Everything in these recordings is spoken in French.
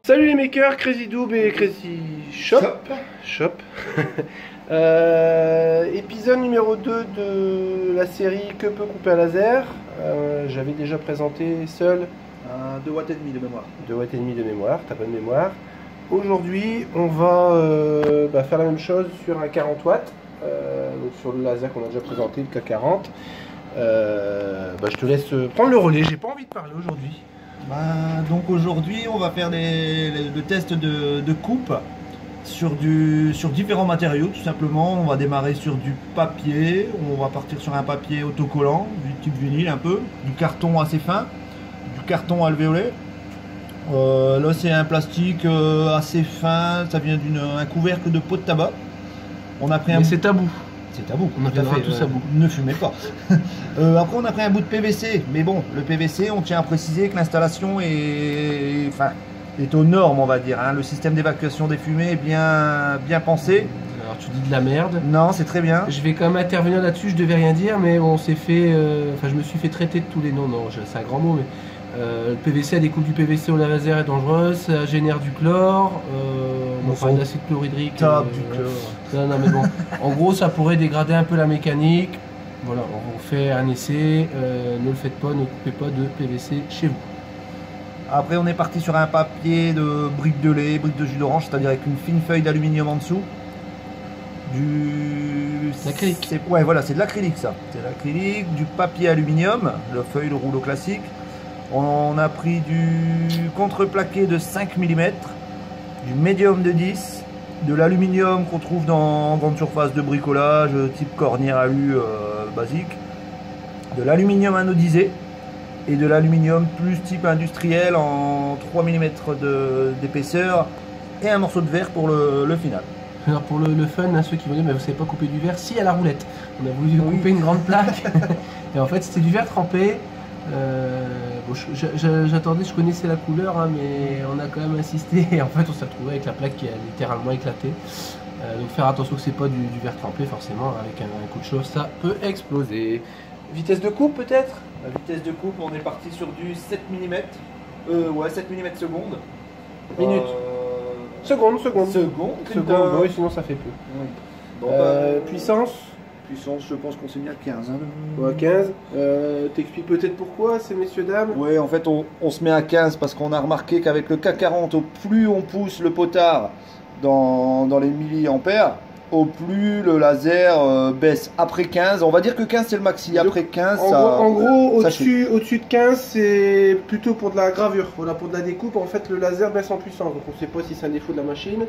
Salut les makers, Crazy Doob et Crazy Shop. Épisode numéro 2 de la série Que peut couper un laser. J'avais déjà présenté seul 2,5 watts de mémoire. 2,5 watts de mémoire, t'as bonne mémoire. Aujourd'hui, on va faire la même chose sur un 40 watts, donc sur le laser qu'on a déjà présenté, le K40. Je te laisse prendre le relais, j'ai pas envie de parler aujourd'hui. Donc aujourd'hui on va faire le test de coupe sur différents matériaux tout simplement. On va démarrer sur du papier, on va partir sur un papier autocollant du type vinyle un peu, du carton assez fin, du carton alvéolé. Là c'est un plastique assez fin, ça vient d'un couvercle de pot de tabac. On a pris c'est tabou. C'est tabou, on a fait tout ça. Ne fumez pas. Après on a pris un bout de PVC, mais bon, le PVC, on tient à préciser que l'installation est aux normes, on va dire. Hein. Le système d'évacuation des fumées est bien pensé. Alors tu dis de la merde. Non, c'est très bien. Je vais quand même intervenir là-dessus, je devais rien dire, mais on s'est fait... je me suis fait traiter de tous les noms, non, c'est un grand mot, mais... le PVC, la découpe du PVC au laser est dangereuse, ça génère du chlore, enfin d'acide chlorhydrique. Du chlore. Non mais bon, en gros ça pourrait dégrader un peu la mécanique. Voilà, on fait un essai, ne le faites pas, ne coupez pas de PVC chez vous. Après on est parti sur un papier de briques de lait, briques de jus d'orange, c'est-à-dire avec une fine feuille d'aluminium en dessous. L'acrylique. Ouais voilà, c'est de l'acrylique ça. C'est de l'acrylique, du papier aluminium, la feuille, le rouleau classique. On a pris du contreplaqué de 5 mm, du médium de 10, de l'aluminium qu'on trouve dans grande surface de bricolage, type cornière alu basique, de l'aluminium anodisé et de l'aluminium plus type industriel en 3 mm d'épaisseur et un morceau de verre pour le final. Alors pour le fun, hein, ceux qui vont dire mais vous savez pas couper du verre, si à la roulette. On a voulu couper une grande plaque et en fait c'était du verre trempé. J'attendais, je connaissais la couleur, hein, mais on a quand même insisté et en fait on s'est retrouvé avec la plaque qui a littéralement éclaté. Donc faire attention que c'est pas du verre trempé forcément, avec un coup de chauffe ça peut exploser. Vitesse de coupe peut-être? La vitesse de coupe, on est parti sur du 7 mm. 7 mm seconde. Minute. Seconde. Oui, sinon ça fait peu. Oui. Bon, puissance, je pense qu'on s'est mis à 15. Hein. Ouais, 15. T'expliques peut-être pourquoi, ces messieurs dames? Oui, en fait, on se met à 15 parce qu'on a remarqué qu'avec le K40, au plus on pousse le potard dans les milliampères, au plus le laser baisse. Après 15, on va dire que 15 c'est le maxi. Après 15, en gros, au-dessus de 15, c'est plutôt pour de la gravure. Voilà, pour de la découpe, en fait, le laser baisse en puissance. Donc on ne sait pas si c'est un défaut de la machine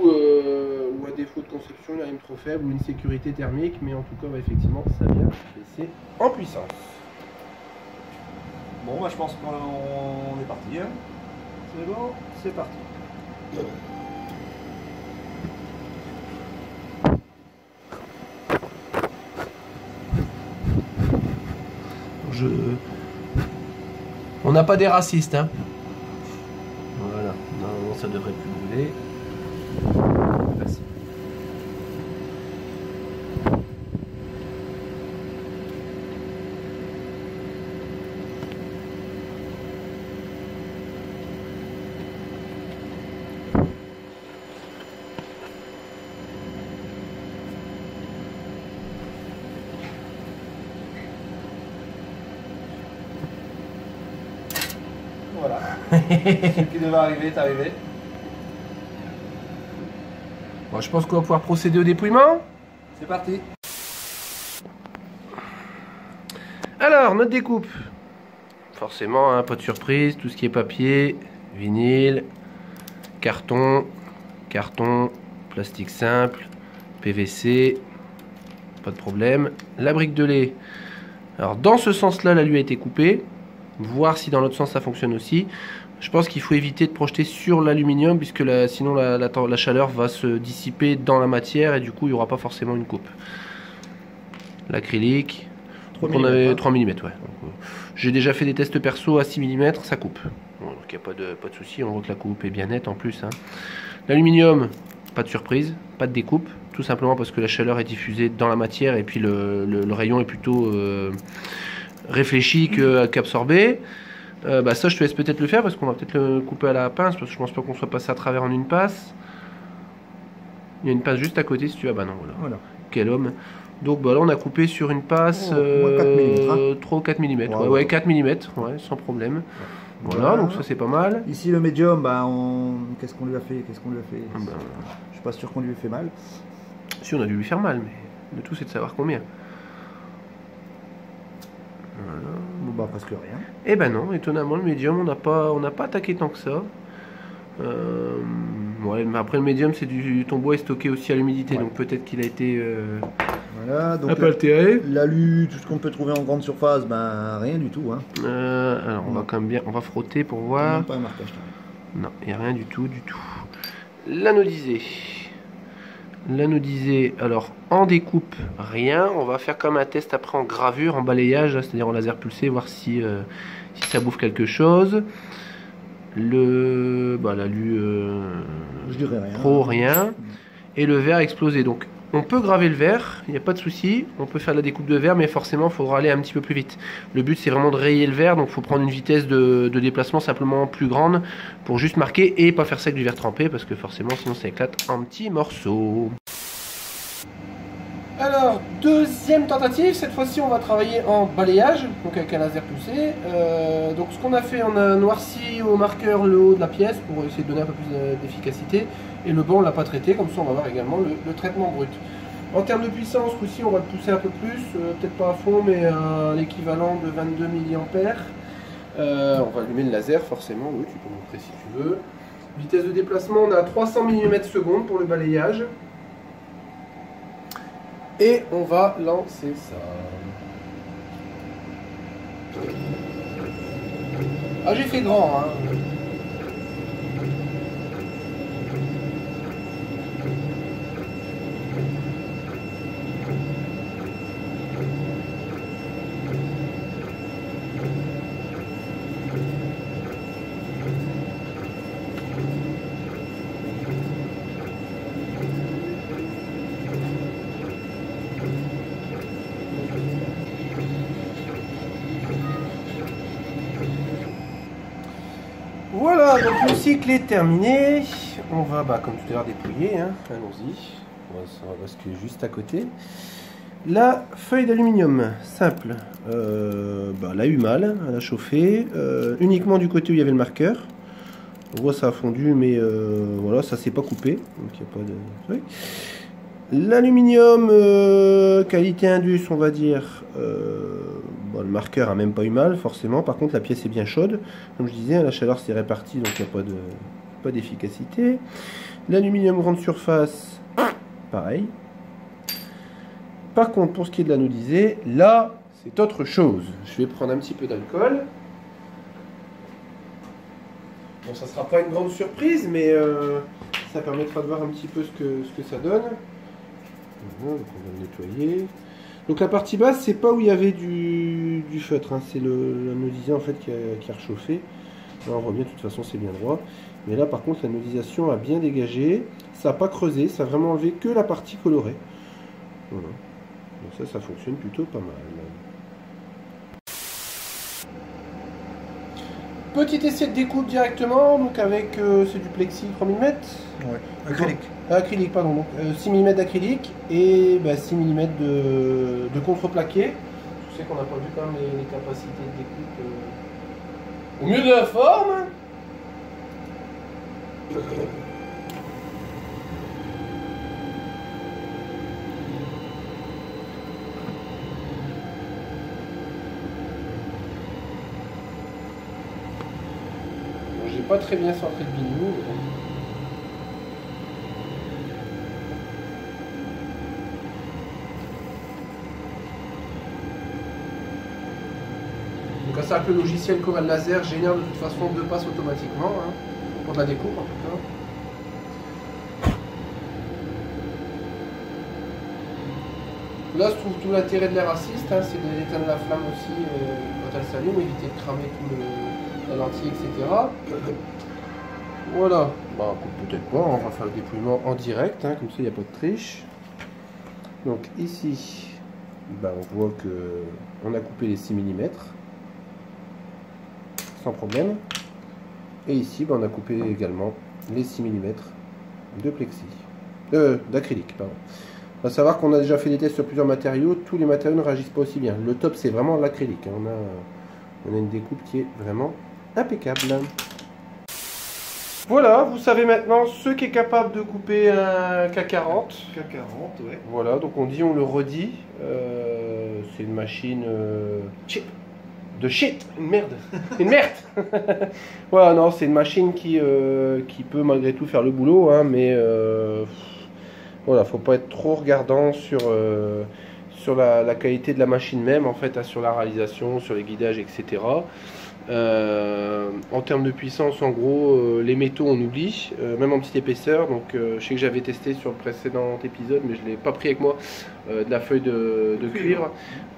ou un défaut de conception, une rime trop faible ou une sécurité thermique, mais en tout cas effectivement ça vient baisser en puissance. Bon, je pense qu'on est parti. Hein. C'est bon, c'est parti. On n'a pas des racistes, hein. Voilà, normalement ça devrait plus brûler. Merci. Voilà. Ce qui devait arriver est arrivé. Bon, je pense qu'on va pouvoir procéder au dépouillement. C'est parti. Alors, notre découpe. Forcément, hein, pas de surprise. Tout ce qui est papier, vinyle, carton, plastique simple, PVC. Pas de problème. La brique de lait. Alors, dans ce sens-là, la lui a été coupée. Voir si dans l'autre sens ça fonctionne aussi. Je pense qu'il faut éviter de projeter sur l'aluminium puisque sinon la chaleur va se dissiper dans la matière et du coup il n'y aura pas forcément une coupe. l'acrylique. 3 Donc on avait mm, 3 mm, ouais. J'ai déjà fait des tests perso à 6 mm, ça coupe. Bon, donc il n'y a pas de souci, on voit que la coupe est bien nette en plus. Hein. L'aluminium, pas de surprise, pas de découpe, tout simplement parce que la chaleur est diffusée dans la matière et puis le rayon est plutôt réfléchi qu'absorbé. Bah ça je te laisse peut-être le faire parce qu'on va peut-être le couper à la pince parce que je pense pas qu'on soit passé à travers en une passe. Il y a une passe juste à côté si tu veux. Ah bah non, voilà. Quel homme. Donc bah là on a coupé sur une passe 4 mm, hein. 3 ou 4 mm. Ouais, Ouais, 4 mm, ouais, sans problème. Voilà, donc ça c'est pas mal. Ici le médium, bah, qu'est-ce qu'on lui a fait? Bah, Je suis pas sûr qu'on lui ait fait mal. si on a dû lui faire mal, mais le tout c'est de savoir combien. Voilà. Bon, bah presque rien. Eh ben non, étonnamment le médium on n'a pas attaqué tant que ça. Ouais, mais après le médium c'est ton bois est stocké aussi à l'humidité, donc peut-être qu'il a été Voilà, donc un peu altéré. l'alu, tout ce qu'on peut trouver en grande surface, ben rien du tout. Hein. Alors on va quand même bien, on va frotter pour voir. Même pas un marquage. Non, il n'y a rien du tout. L'anodisé. L'anodisé, alors en découpe, rien. On va faire comme un test après en gravure, en balayage, c'est-à-dire en laser pulsé, voir si ça bouffe quelque chose. L'alu Je dirais rien. pro, rien. Et le verre explosé. Donc on peut graver le verre, il n'y a pas de souci. On peut faire la découpe de verre, mais forcément il faudra aller un petit peu plus vite. Le but c'est vraiment de rayer le verre, donc il faut prendre une vitesse de déplacement simplement plus grande pour juste marquer et pas faire ça avec du verre trempé parce que forcément sinon ça éclate en petits morceaux. Alors, deuxième tentative, cette fois-ci on va travailler en balayage, donc avec un laser pulsé. Donc ce qu'on a fait, on a noirci au marqueur le haut de la pièce pour essayer de donner un peu plus d'efficacité. Et le bas on l'a pas traité, comme ça on va voir également le traitement brut. En termes de puissance, aussi on va le pousser un peu plus, peut-être pas à fond, mais l'équivalent de 22 mA. On va allumer le laser forcément, oui tu peux montrer si tu veux. Vitesse de déplacement, on a 300 mm/s pour le balayage. Et on va lancer ça. Ah, j'ai fait grand, hein. Voilà, donc le cycle est terminé. On va, comme tout à l'heure, dépouiller. Hein. Allons-y. On va basculer juste à côté. La feuille d'aluminium, simple. Elle a eu mal, elle a chauffé. Uniquement du côté où il y avait le marqueur. On voit ça a fondu, mais voilà, ça s'est pas coupé. Donc il n'y a pas de. L'aluminium, qualité Indus, on va dire. Le marqueur a même pas eu mal, forcément. Par contre, la pièce est bien chaude. Comme je disais, la chaleur s'est répartie, donc il n'y a pas d'efficacité. L'aluminium grande surface, pareil. Par contre, pour ce qui est de l'anodisé, là, c'est autre chose. Je vais prendre un petit peu d'alcool. Bon, ça sera pas une grande surprise, mais ça permettra de voir un petit peu ce que ça donne. Voilà, donc on va le nettoyer. Donc la partie basse, c'est pas où il y avait du feutre, hein. C'est l'anodisé en fait qui a rechauffé. Là on voit bien, de toute façon c'est bien droit. Mais là par contre l'anodisation a bien dégagé, ça n'a pas creusé, ça a vraiment enlevé que la partie colorée. Voilà. Donc ça fonctionne plutôt pas mal. Petit essai de découpe directement, donc avec c'est du plexi 3 mm. Ouais, acrylique. Acrylique, pardon, donc 6 mm d'acrylique et 6 mm de contreplaqué. Je sais qu'on n'a pas vu quand même les capacités de découpe au mieux de la forme. Bon, j'ai pas très bien centré le biniou. Donc ça que le logiciel Coral Laser génère de toute façon 2 passes automatiquement, hein, pour de la découpe en tout cas. Là se trouve tout l'intérêt de l'air assist, hein, c'est d'éteindre la flamme aussi quand elle s'allume, éviter de cramer tout la lentille, etc. Voilà, bah, peut-être pas, on va faire le dépouillement en direct, hein, comme ça il n'y a pas de triche. Donc ici, bah, on voit que on a coupé les 6 mm sans problème. Et ici, bah, on a coupé également les 6 mm de plexi, d'acrylique, pardon. Il faut savoir qu'on a déjà fait des tests sur plusieurs matériaux, tous les matériaux ne réagissent pas aussi bien. Le top c'est vraiment l'acrylique, hein. On a une découpe qui est vraiment impeccable. Voilà, vous savez maintenant ce qui est capable de couper un K40. K40, ouais. Voilà, donc on dit, on le redit, c'est une machine cheap. De shit, une merde, une merde. Voilà, non, c'est une machine qui peut malgré tout faire le boulot, hein, mais voilà, faut pas être trop regardant sur la qualité de la machine même, en fait, hein, sur la réalisation, sur les guidages, etc. En termes de puissance, en gros, les métaux on oublie, même en petite épaisseur. Donc je sais que j'avais testé sur le précédent épisode, mais je ne l'ai pas pris avec moi, de la feuille de cuivre.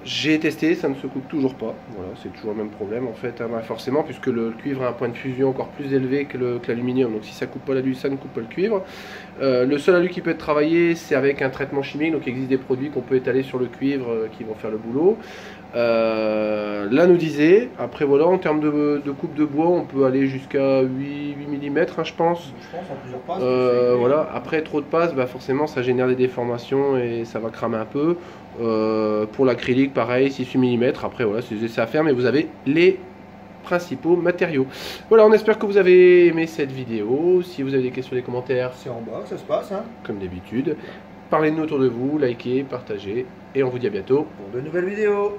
J'ai testé, ça ne se coupe toujours pas. Voilà, c'est toujours le même problème en fait, hein, forcément, puisque le cuivre a un point de fusion encore plus élevé que l'aluminium. Donc si ça coupe pas l'alu, ça ne coupe pas le cuivre. Le seul alu qui peut être travaillé, c'est avec un traitement chimique. Donc il existe des produits qu'on peut étaler sur le cuivre qui vont faire le boulot. L'anodisé, après voilà, en termes de coupe de bois, on peut aller jusqu'à 8 mm, hein, je pense. Je pense en plusieurs passes. Voilà, après trop de passes, bah, forcément ça génère des déformations et ça va cramer un peu. Pour l'acrylique, pareil, 6 mm. Après voilà, c'est des essais à faire, mais vous avez les principaux matériaux. Voilà, on espère que vous avez aimé cette vidéo. Si vous avez des questions, des commentaires, c'est en bas que ça se passe, hein. Comme d'habitude. Parlez-nous autour de vous, likez, partagez, et on vous dit à bientôt pour de nouvelles vidéos.